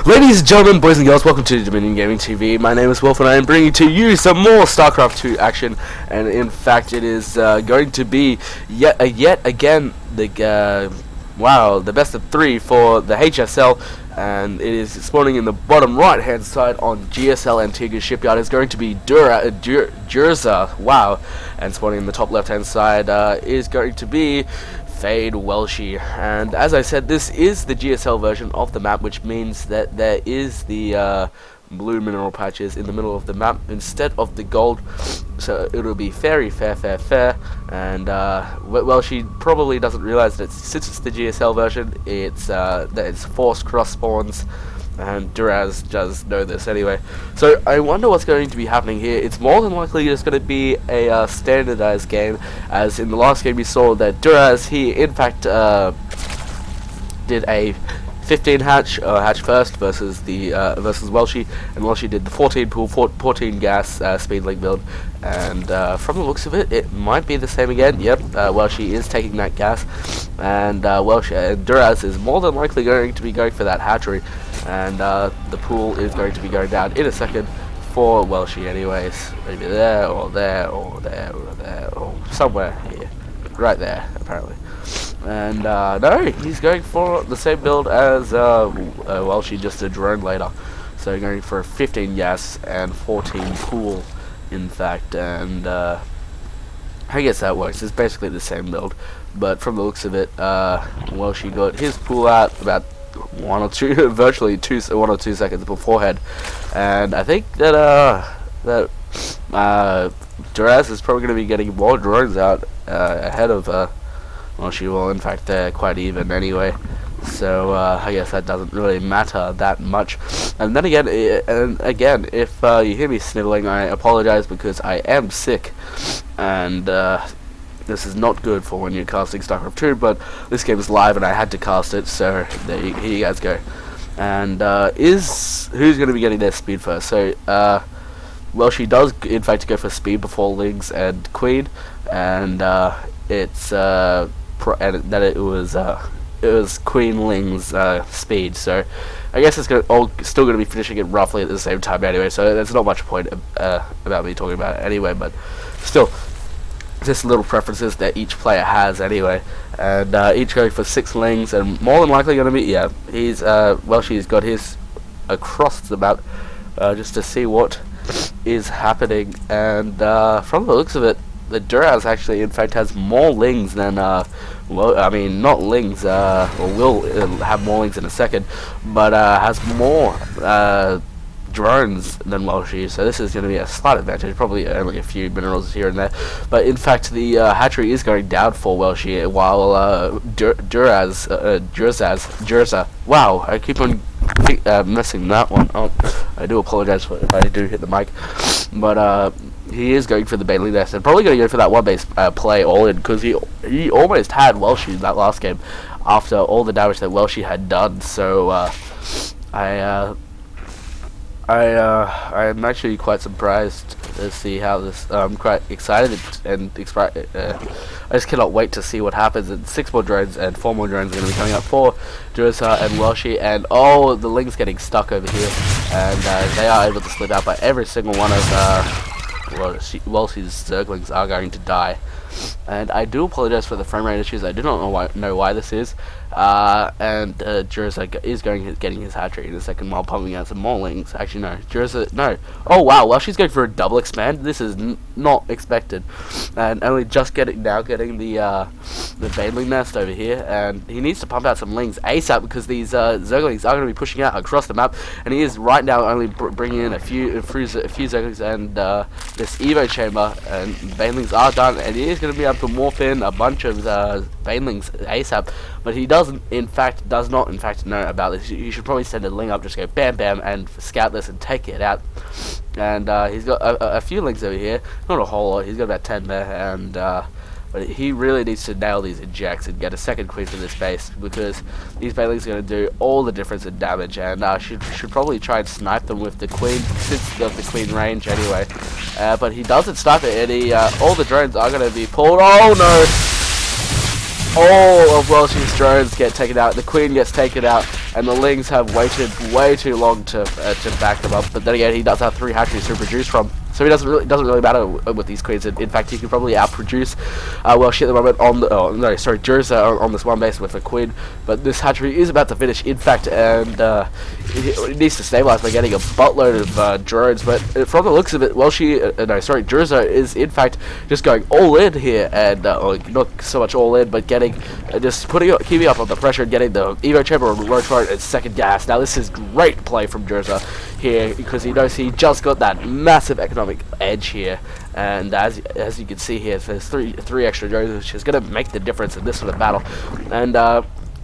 Ladies and gentlemen, boys and girls, welcome to Dominion Gaming TV. My name is Wolf and I am bringing to you some more Starcraft2 action. And in fact, it is going to be yet again the best of 3 for the HSL. And it is spawning in the bottom right hand side on GSL Antigua Shipyard. It's going to be Durza, wow. And spawning in the top left hand side is going to be Welshy. And as I said, this is the GSL version of the map, which means that there is the blue mineral patches in the middle of the map instead of the gold, so it'll be very fair. And Welshy probably doesn't realize that since it's the GSL version, that it's forced cross spawns, and Duraz does know this anyway. So I wonder what's going to be happening here. It's more than likely just going to be a standardized game, as in the last game we saw that Duraz, he in fact did a 15 hatch first versus Welshy, and Welshy did the 14 pool, 14 gas speed link build. And from the looks of it, it might be the same again. Yep, Welshy is taking that gas, and Duraz is more than likely going to be going for that hatchery, and the pool is going to be going down in a second for Welshy anyways. Maybe there, or there, or there, or there, or somewhere here. Right there, apparently. And no, he's going for the same build as Welshy, just a drone later. So going for 15 gas and 14 pool, in fact. And I guess that works. It's basically the same build, but from the looks of it, Welshy got his pool out about 1 or 2, virtually 1 or 2 seconds beforehand. And I think that Duraz is probably going to be getting more drones out ahead of Welshy. Well, in fact, they're quite even anyway, so I guess that doesn't really matter that much. And then again, if you hear me sniveling, I apologize because I am sick, and this is not good for when you're casting StarCraft2, but this game is live and I had to cast it, so here you guys go. And who's going to be getting their speed first? So Welshy does in fact go for speed before Lings and Queen, and it was Queen Ling's speed, so I guess it's still going to be finishing it roughly at the same time anyway, so there's not much point about me talking about it anyway, but still, just little preferences that each player has anyway. And each going for 6 Lings, and more than likely going to be, yeah, Welshy's got his across the map just to see what is happening. And from the looks of it, the Duraz actually in fact has more Lings than well, I mean, not Lings, or will have more Lings in a second, but has more drones than Welshy, so this is going to be a slight advantage, probably only a few minerals here and there. But in fact, the hatchery is going down for Welshy, while Durza, wow, I keep on messing that one up. I do apologize if I do hit the mic, but he is going for the Bailey nest, and probably going to go for that one base play all in, because he almost had Welshy in that last game after all the damage that Welshy had done. So I'm actually quite surprised to see how this. I'm quite excited and I just cannot wait to see what happens. And 6 more drones and 4 more drones are going to be coming up for Durza and Welshy. And oh, the Ling's getting stuck over here, and they are able to slip out, but every single one of Welshy's Zerglings are going to die. And I do apologize for the frame rate issues. I do not know why this is. And Durza is getting his hatchery in a second while pumping out some more Lings. Actually, no, Durza, no. Oh wow, well, she's going for a double expand. This is not expected, and only just getting the Baneling nest over here. And he needs to pump out some Lings ASAP, because these Zerglings are going to be pushing out across the map, and he is right now only bringing in a few Zerglings and this Evo chamber, and Banelings are done, and he is going to be able to morph in a bunch of Banelings ASAP. But he does not in fact know about this. You should probably send a Ling up, just go bam bam and scout this and take it out. And he's got a few Lings over here, not a whole lot. He's got about 10 there, and but he really needs to nail these ejects and get a second Queen for this base, because these Banelings are going to do all the difference in damage, and should probably try and snipe them with the Queen, since of the Queen range anyway. But he doesn't snipe it, and all the drones are going to be pulled. Oh no! All of Welshy's drones get taken out. The Queen gets taken out, and the Lings have waited way too long to back them up. But then again, he does have 3 hatcheries to produce from, so it doesn't really matter with these queens. In fact, he can probably outproduce Welshy at the moment on the Durza on this one base with a queen. But this hatchery is about to finish, in fact, and it needs to stabilize by getting a buttload of drones. But from the looks of it, Durza is in fact just going all in here, and not so much all in, but getting just keeping up on the pressure and getting the Evo chamber on Roach Mode and second gas. Now this is great play from Durza here, because he knows he just got that massive economic edge here, and as you can see here, there's three extra drones, which is going to make the difference in this sort of battle. And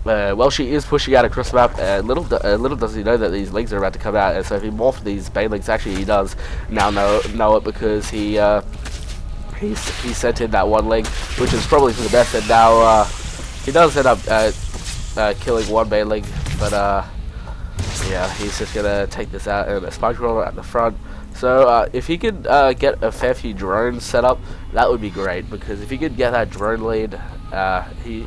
Welshy is pushing out across the map, and little does he know that these Lings are about to come out, and so if he morphs these Banelings, actually he does now know it, because he sent in that one Ling, which is probably for the best, and now he does end up killing one Baneling, but yeah, he's just gonna take this out, and a Spike Roller at the front. So if he could get a fair few drones set up, that would be great, because if he could get that drone lead,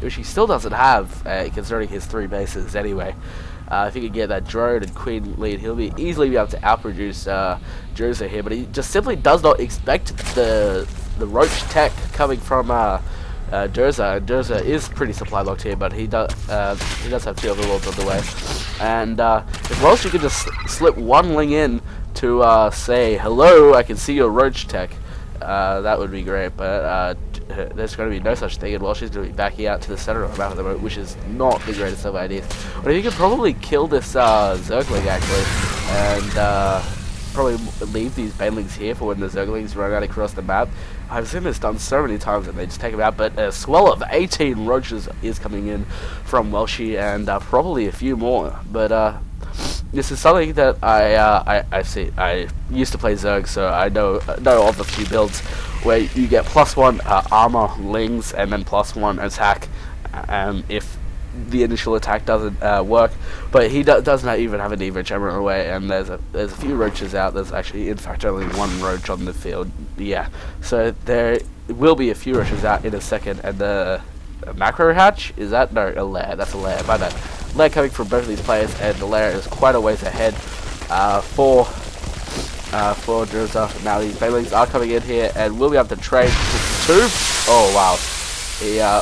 which he still doesn't have, considering his 3 bases anyway. If he could get that drone and queen lead, he'll easily be able to outproduce Durza here, but he just simply does not expect the Roach tech coming from Durza. Durza is pretty supply locked here, but he does have 2 overlords on the way. And if Welshy could just slip one Ling in to say, hello, I can see your Roach tech, that would be great, but there's going to be no such thing, and Welshy's going to be backing out to the center of the map at the moment, which is not the greatest of ideas. But if you could probably kill this Zergling, actually, and probably leave these Banelings here for when the Zerglings run out across the map. I've seen this done so many times and they just take them out, but a swell of 18 Roaches is coming in from Welshy, and probably a few more. But this is something that I see. I used to play Zerg, so I know of a few builds where you get +1 armor Lings and then +1 attack if the initial attack doesn't work. But he does not even have an Evo chamber away, and there's a few Roaches out. There's actually, in fact, only 1 Roach on the field. Yeah, so there will be a few Roaches out in a second, and the macro hatch, is that? No, a lair. That's a lair. My bad. Lair coming from both of these players, and the lair is quite a ways ahead for Durza. Now these Banelings are coming in here, and we'll be able to trade 2. Oh wow,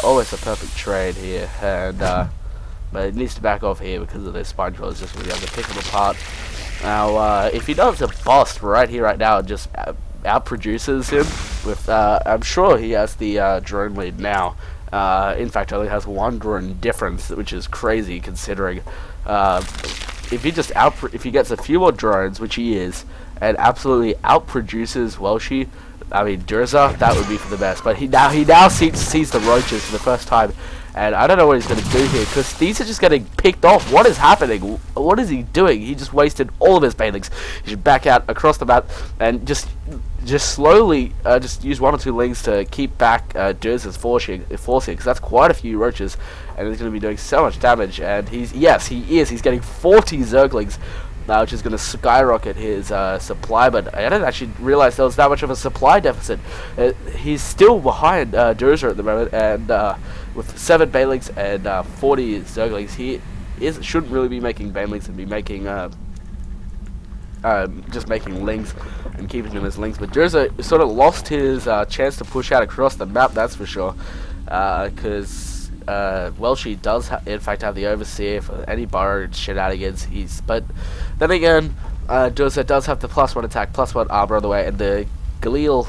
almost a perfect trade here, and but it needs to back off here because of this spine troll. It's just going to be able to pick them apart. Now if he does a bust right here, right now, and just outproduces him with, I'm sure he has the drone lead now. In fact, only has 1 drone difference, which is crazy considering. If he gets a few more drones, which he is, and absolutely outproduces Welshy, I mean Durza, that would be for the best. But he now sees the Roaches for the first time, and I don't know what he's going to do here, because these are just getting picked off. What is happening? What is he doing? He just wasted all of his Banelings. He should back out across the map and just slowly just use 1 or 2 Lings to keep back Durza's forcing, because that's quite a few Roaches, and he's going to be doing so much damage. And he's getting 40 Zerglings, which is going to skyrocket his supply. But I didn't actually realize there was that much of a supply deficit. He's still behind Durza at the moment, and with 7 Banelings and 40 Zerglings, he shouldn't really be making Banelings and be making just making Lings and keeping them as Lings. But Durza sort of lost his chance to push out across the map, that's for sure, because Welshy does in fact have the Overseer for any borrowed shenanigans. But then again, Durza does have the +1 attack, +1 armor on the way, and the Galil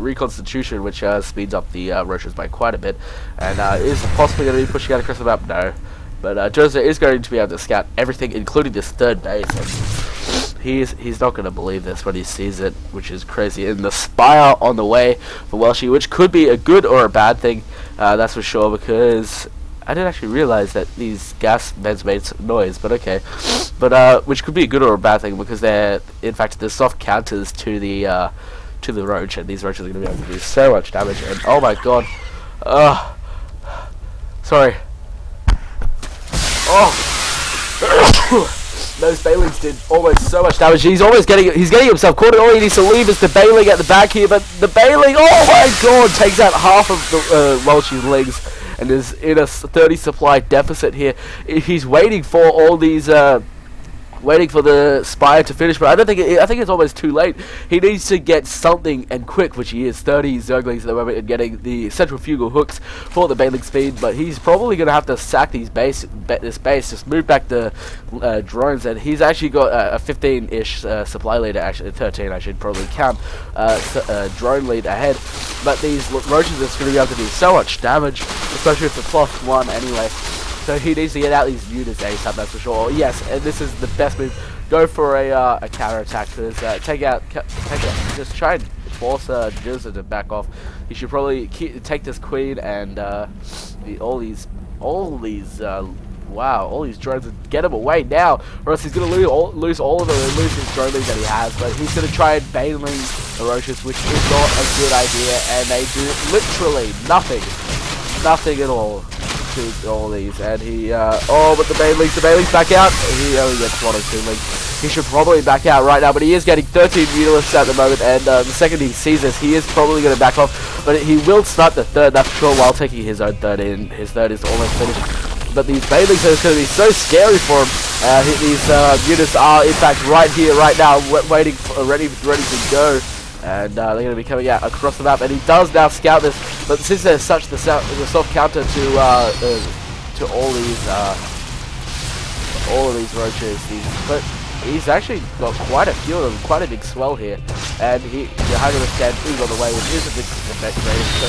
reconstitution, which speeds up the Roaches by quite a bit, and is possibly going to be pushing out across the map. No, but Durza is going to be able to scout everything, including this 3rd base. And he's not going to believe this when he sees it, which is crazy. And the Spire on the way for Welshy, which could be a good or a bad thing, that's for sure, because I didn't actually realize that these gas vents made noise, but okay. But which could be a good or a bad thing, because they're, in fact, the soft counters to the Roach, and these Roaches are going to be able to do so much damage. And oh my god, sorry. Oh. Those Banelings did almost so much damage. He's getting himself caught, and all he needs to leave is the Baneling at the back here. But the Baneling, oh my god, takes out half of the Welshy's Lings, and is in a 30 supply deficit here. He's waiting for all these waiting for the Spire to finish, but I think it's almost too late. He needs to get something, and quick, which he is. 30 Zerglings at the moment, and getting the centrifugal hooks for the Baneling speed, but he's probably going to have to sack this base, just move back the drones, and he's actually got a 15-ish supply lead, actually 13 I should probably count, drone lead ahead, but these roaches are going to be able to do so much damage, especially if the +1 anyway. So he needs to get out these units ASAP, that's for sure. Yes, and this is the best move. Go for a counter attack. Because just try and force Durza to back off. You should probably take this queen and all these drones and get him away now, or else he's gonna lose all of them and lose his drone lead that he has. But he's gonna try and Baneling the roaches, which is not a good idea, and they do literally nothing at all. All these, and he but the Baneling's back out. He only gets 1 or 2 links. He should probably back out right now, but he is getting 13 Mutalisks at the moment, and the second he sees this, he is probably going to back off, but he will snipe the third, that's for sure, while taking his own third in. His third is almost finished, but these Banelings are going to be so scary for him. These units are in fact right here, right now, waiting, ready to go. And they're going to be coming out across the map, and he does now scout this. But since there's such the soft counter to all of these roaches, but he's actually got quite a few of them, quite a big swell here. And the Hydra scan is on the way, which is a big effect range. So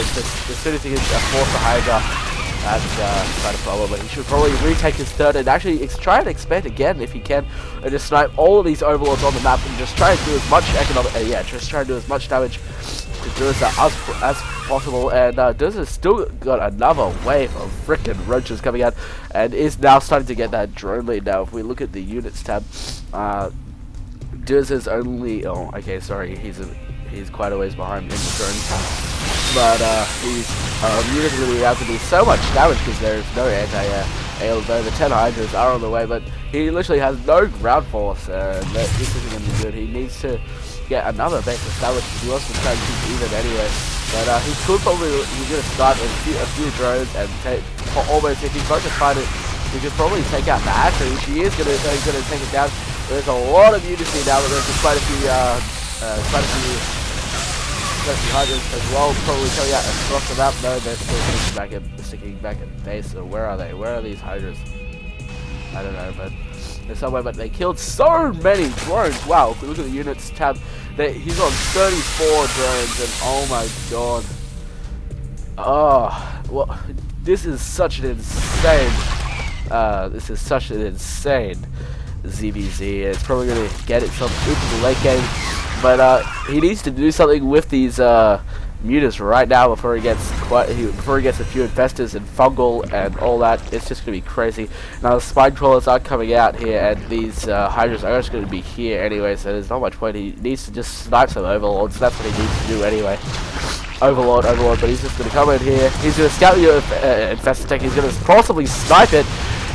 as soon as he gets a force the Hydra, that's quite a problem, but he should probably retake his third and actually try and expand again if he can, and just snipe all of these overlords on the map and just try and do as much just try and do as much damage to Durza as possible. And Durza's still got another wave of frickin' roaches coming out, and is now starting to get that drone lead. Now, if we look at the units tab, Durza's only he's quite a ways behind in the drone tab. But these units are going to be able to do so much damage because there's no anti-air. The 10 Hydras are on the way, but he literally has no ground force, and this isn't going to be good. He needs to get another base established because he wants to try and keep even anyway. But he's going to start with a few drones and take almost, if he's going to find it, he could probably take out the hatchery, which he is going to take it down. There's a lot of units here now, but there's quite a few Hydras as well, probably coming out across the map. No, they're still sticking back at base. So where are they? Where are these Hydras? I don't know, but they're somewhere. But they killed so many drones. Wow, if we look at the units tab, he's on 34 drones, and oh my god. Oh, well, this is such an insane. ZVZ. It's probably going to get itself into the late game. But he needs to do something with these mutas right now before he gets a few infestors and fungal and all that. It's just gonna be crazy. Now the spine crawlers are coming out here, and these hydras are just gonna be here anyway. So there's not much point. He needs to just snipe some overlords. That's what he needs to do anyway. Overlord, but he's just gonna come in here. He's gonna scout your infestor tech. He's gonna possibly snipe it.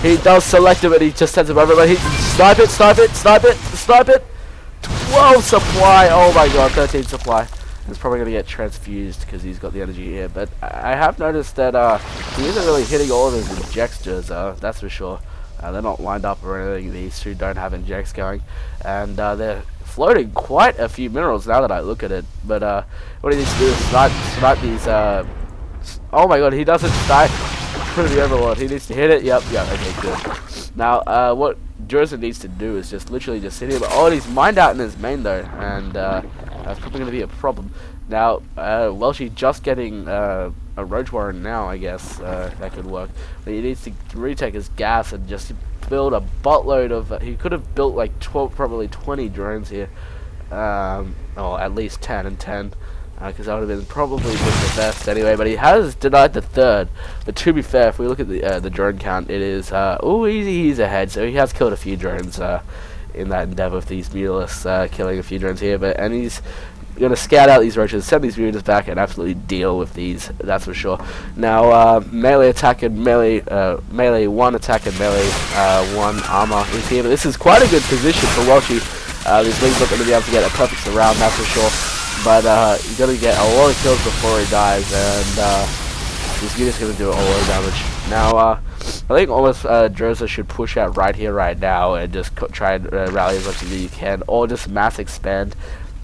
He does select him, and he just sends him over. But he snipe it. 12 supply, oh my god, 13 supply. He's probably going to get transfused because he's got the energy here. But I have noticed that he isn't really hitting all of his injectors, that's for sure. They're not lined up or anything. These two don't have injects going. And they're floating quite a few minerals now that I look at it. But what he needs to do is snipe these... oh my god, he doesn't snipe for the Overlord. He needs to hit it. Yep, okay, good. Now, what Durza needs to do is just literally just sit here. But oh, he's mined out in his main though, and that's probably going to be a problem. Now, Welshy just getting a Roach Warren now, I guess that could work. But he needs to retake his gas and just build a buttload of. He could have built like 12, probably 20 drones here, or at least 10 and 10. Because that would have been probably the best anyway, but he has denied the third. But to be fair, if we look at the drone count, it is he's ahead. So he has killed a few drones in that endeavor with these Mutalisks, killing a few drones here. And he's gonna scout out these roaches, send these Mutalisks back, and absolutely deal with these. That's for sure. Now melee attack and melee 1 attack and melee 1 armor is here. But this is quite a good position for Welshy. These leagues not going to be able to get a perfect surround, that's for sure. But you got to get a lot of kills before he dies, and This unit's going to do a lot of damage. Now, I think almost Durza should push out right here, right now, and just try and rally as much as you can, or just mass expand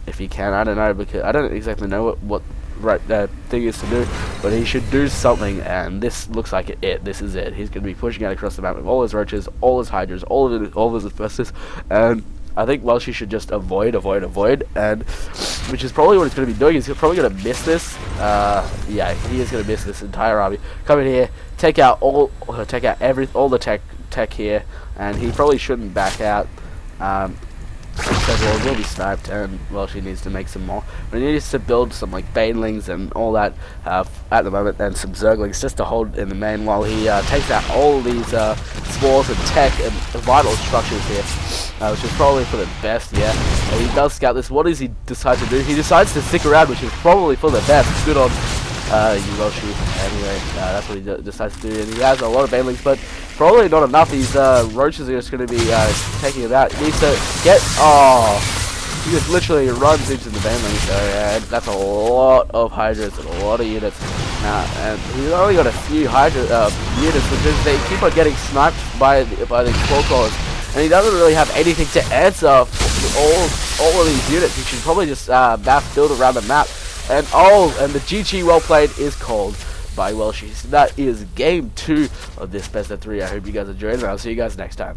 if you can. I don't know, because I don't exactly know what right thing is to do, but he should do something, and this looks like it. This is it. He's going to be pushing out across the map with all his roaches, all his hydras, all of his asbestos, and I think Welshy should just avoid, and which is probably what he's going to be doing. He's probably going to miss this. Yeah, he is going to miss this entire army. Come in here, take out all the tech here, and he probably shouldn't back out. Because well, will be sniped, and Welshy needs to make some more. But he needs to build some like banelings and all that at the moment, and some zerglings just to hold in the main while he takes out all these spores and tech and vital structures here, which is probably for the best. Yeah, and he does scout this. What does he decide to do? He decides to stick around, which is probably for the best. Good on you, Welshy. Anyway, that's what he decides to do, and he has a lot of banelings, but probably not enough. These roaches are just going to be taking it out. He needs to get... Oh! He just literally runs into the banelings, so yeah, that's a lot of hydras and a lot of units. And he's only got a few units because they keep on getting sniped by the claw crawlers, and he doesn't really have anything to answer for all of these units. He should probably just mass build around the map. And the GG well played is called by Welshy. So that is game 2 of this best of 3. I hope you guys enjoyed, and I'll see you guys next time.